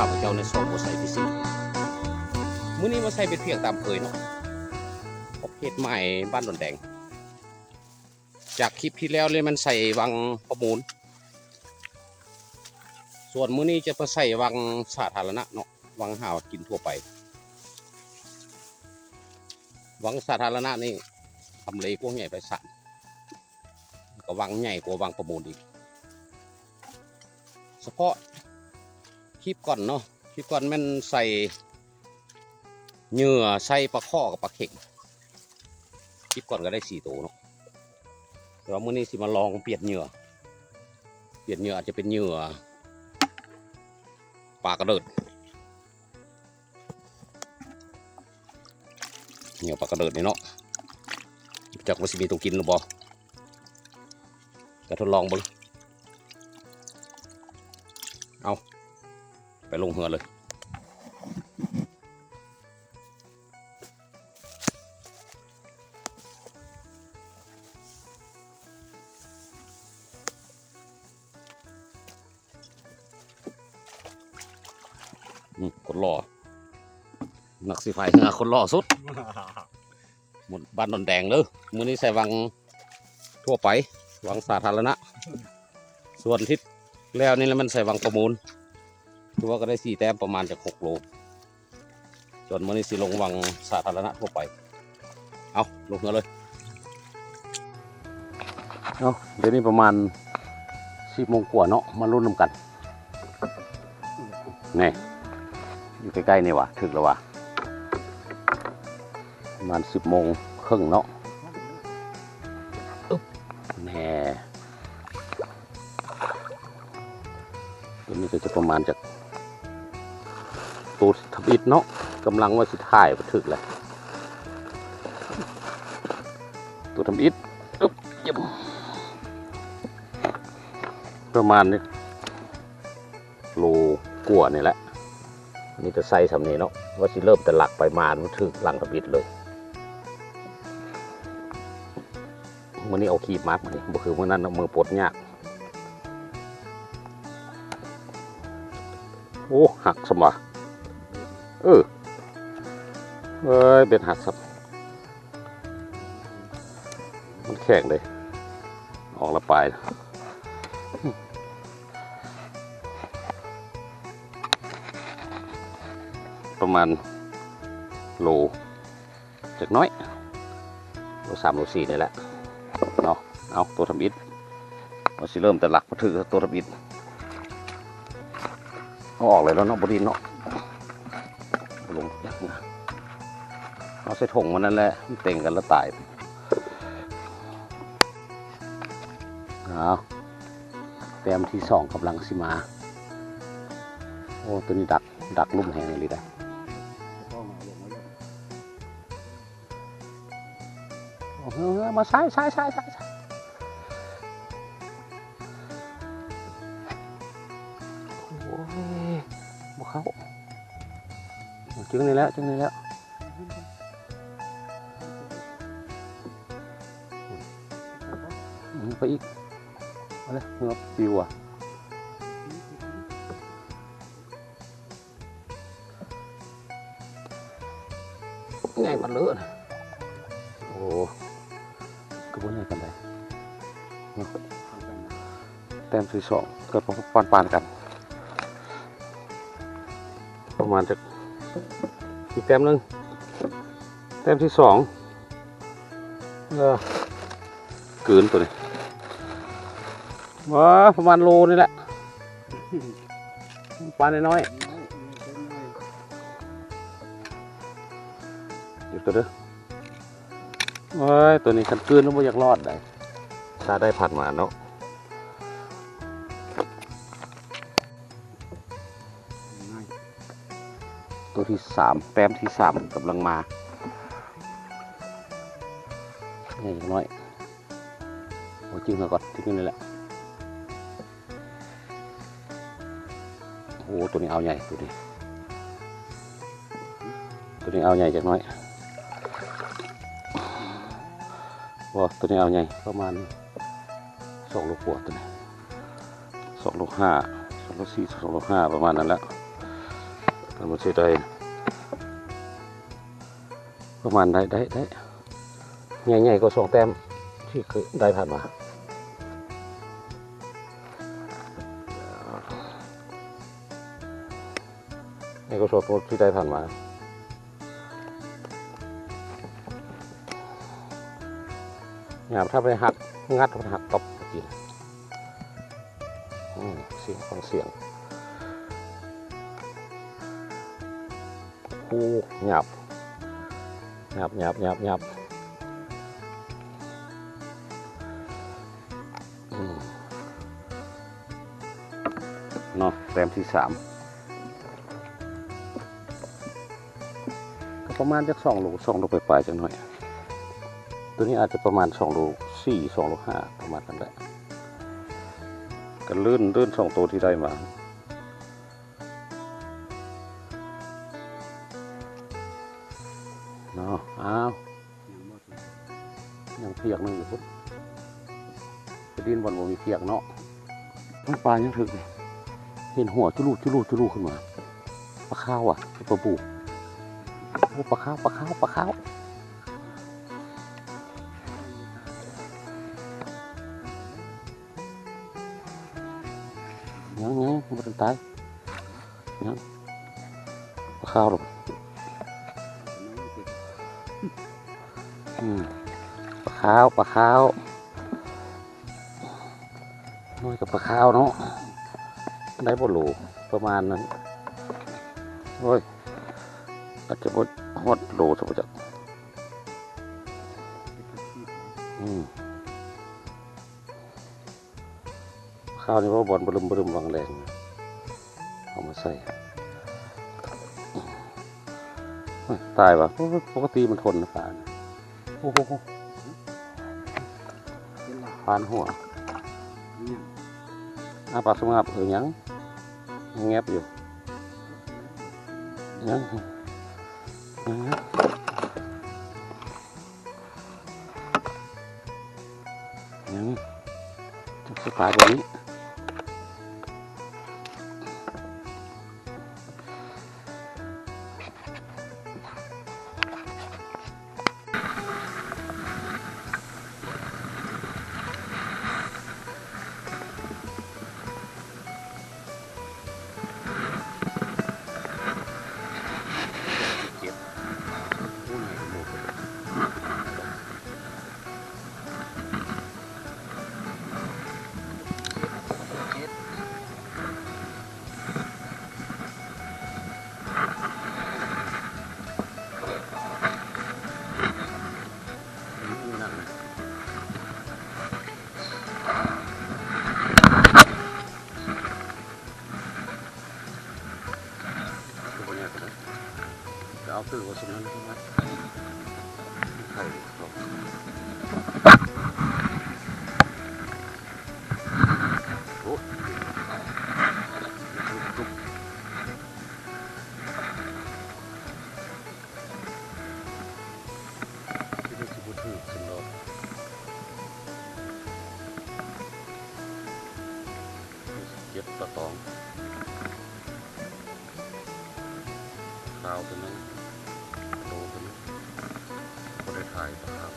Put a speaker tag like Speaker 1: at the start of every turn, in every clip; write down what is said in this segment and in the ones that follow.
Speaker 1: ข้าพเจ้าในสองบทใส่พิเศษมื้อนี้มาใส่เป็นเพียงตามเคยเนาะประเภทใหม่บ้านดอนแดงจากคลิปที่แล้วเลยมันใส่วังประมูลส่วนมื้อนี้จะไปใส่วังสาธารณะเนาะวังหากินทั่วไปวังสาธารณะนี่ทำเลกว้างใหญ่ไปสั่นก็วังใหญ่กว่าวังประมูลอีกเฉพาะคลิปก่อนเนาะคลิปก่อนมันใส่เหยื่อใส่ปลาข้อกับปลาเข็งคลิปก่อนก็ได้4 ตัวเนาะแต่ว่ามื้อนี้สิมาลองเปลี่ยนเหยื่ออาจจะเป็นเหยื่อปลากระเดิดเหยื่อปลากระเดิดนี่เนาะจากว่าสิมีตัวกินหรือเปล่าจะทดลองบ้างเอาไปลงเหือเลยคนหล่อนักสีไฟเหือคนหล่อสุดหมดบ้านดอนแดงเลยมื้อนี้ใส่วังทั่วไปวังสาธารณะส่วนทิศแล้วนี่แล้วมันใส่วังประมูลตัวก็ได้4 แต้มประมาณจาก6 โลจนมื้อนี้สิลงวังสาธารณะทั่วไปเอาลงเหือเลยเอาเดี๋ยวนี้ประมาณ10 โมงกว่าเนาะมาลุ้นนำกันนี่อยู่ใกล้ๆนี่วะถึงแล้ววะประมาณ10 โมงครึ่งเนาะแน่ตัวนี้ก็จะประมาณจากตัวทบิดเนาะกำลังว่าสิถ่ายมาถึงเลยตัวทบิดประมาณนี้โลกว่านี่แหละนี่จะใส่สำเนียงเนาะว่าสิเริ่มแต่หลักไปมามันถึงหลังทบิดเลยมื่อนี้เอาขีบมัดมาเนี่ยบ่คือมื่อนั้นเอามือปลดยากโอ้หักสมะเอ้ยเป็นหักสับมันแข็งเลยออกละปลายประมาณโลจากน้อยโล3 โล 4นี่แหละเนาะเอาตัวทำอิฐเราสิเริ่มแต่หลักมาถือตัวทำอิฐเอาออกเลยแล้วเนาะบดินเนาะลงยักษ์นะเอาใส่ถุงมันนั่นแหละเต่งกันแล้วตายเอาแต้มที่2กำลังสิมาโอ้ตัวนี้ดักลุ่มแหงเลยได้มาใช่โอ้ยมาเข้าจึงนี่แล้วไปอีกมาเลยเงือบปิวอ่ะไงมันเลอะนะโอ้กระบวนการกันไปแต้มที่2ก็ปานกันประมาณจะอีกแต้มนึงแต้มที่2กืนตัวนี้ว้าประมาณโลนี่แหละปลาน้อยอยู่ตัวเด้อโอ้ยตัวนี้คันกืนแล้วไม่อยากรอดได้ถ้าได้ผ่านมาเนาะตัวที่3แต้มที่3กำลังมานี่อย่างน้อยโอ้จิ้งเหรอก่อนทิ้งนี่แหละโอ้ตัวนี้เอาใหญ่ตัวนี้เอาใหญ่จากน้อยว่าตัวนี้เอาใหญ่ประมาณ2 โลกว่าตัวนี้2 โล 5 2 โล 4 2 โล 5ประมาณนั้นแล้ว 2 มันจะได้ประมาณได้ใหญ่ๆก็สองแต้มที่เคยได้ผ่านมานี่ก็สองตัวที่ได้ผ่านมาเนี่ยถ้าไปหักงัดมันหักตบจริงเสียงฟังเสียงหยาบเนาะแต้มที่3ก็ประมาณจาก2 โลไปปลายจังหน่อยตัวนี้อาจจะประมาณ2 โล 4 2 โล 5ประมาณนั้นแหละกันลื่น2 ตัวที่ได้มาเนาะอ้าวยังเปียกนึงอยู่พุ่นจะดินบอลบ่มีเปียกเนาะมันปลายังถึงเห็นหัวจุลุขึ้นมาปลาข้าวอ่ะปลาบูปลาข้าวยังมันตายยังปลาข้าวหรอปลาข้าวน้อยกับปลาข้าวเนาะได้บ่โลประมาณนั้นโอ้ยอาจจะบ่ฮอดโลสักจักข้าวนี่ว่าบอลบลึมวางแรงเอามาใส่ตายปะปกติมันทนนะปลาโอ้โหปานหัวปลาสมับยังแงบอยู่ยังจะสตาร์แบบนี้เอาตื้อว่าสนั้นนะไข่โอ้ที่ได้สิบุตรขึ้นรถเก็บปลาตองข้าวเป็นนั้นโตเป็นนั้นก็ได้ถ่ายครับ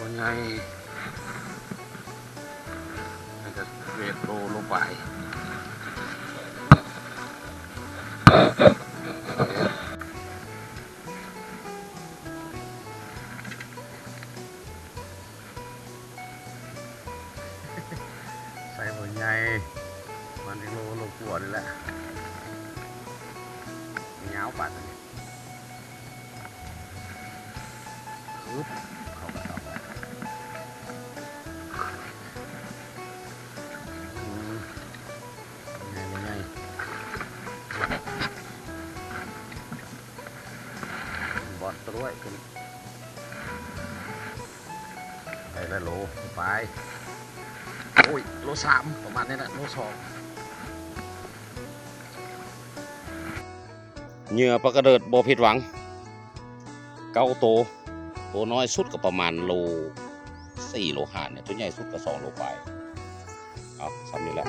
Speaker 1: วันไงให้จะเวทโลลงไปใส่วันไงมันถึงโลลงปวดนี่แหละเงาปัดเข้าไปไง ไว้ขึ้นไปแล้วโลไปโอ้ยโล3ประมาณนี้นะโล2เหยื่อปลากระเดิดบ่ผิดหวังเก้าตัวน้อยสุดก็ประมาณโล4 โล 5เนี่ยตัวใหญ่สุดก็2 โลไปเอาซ้ำนี่แหละ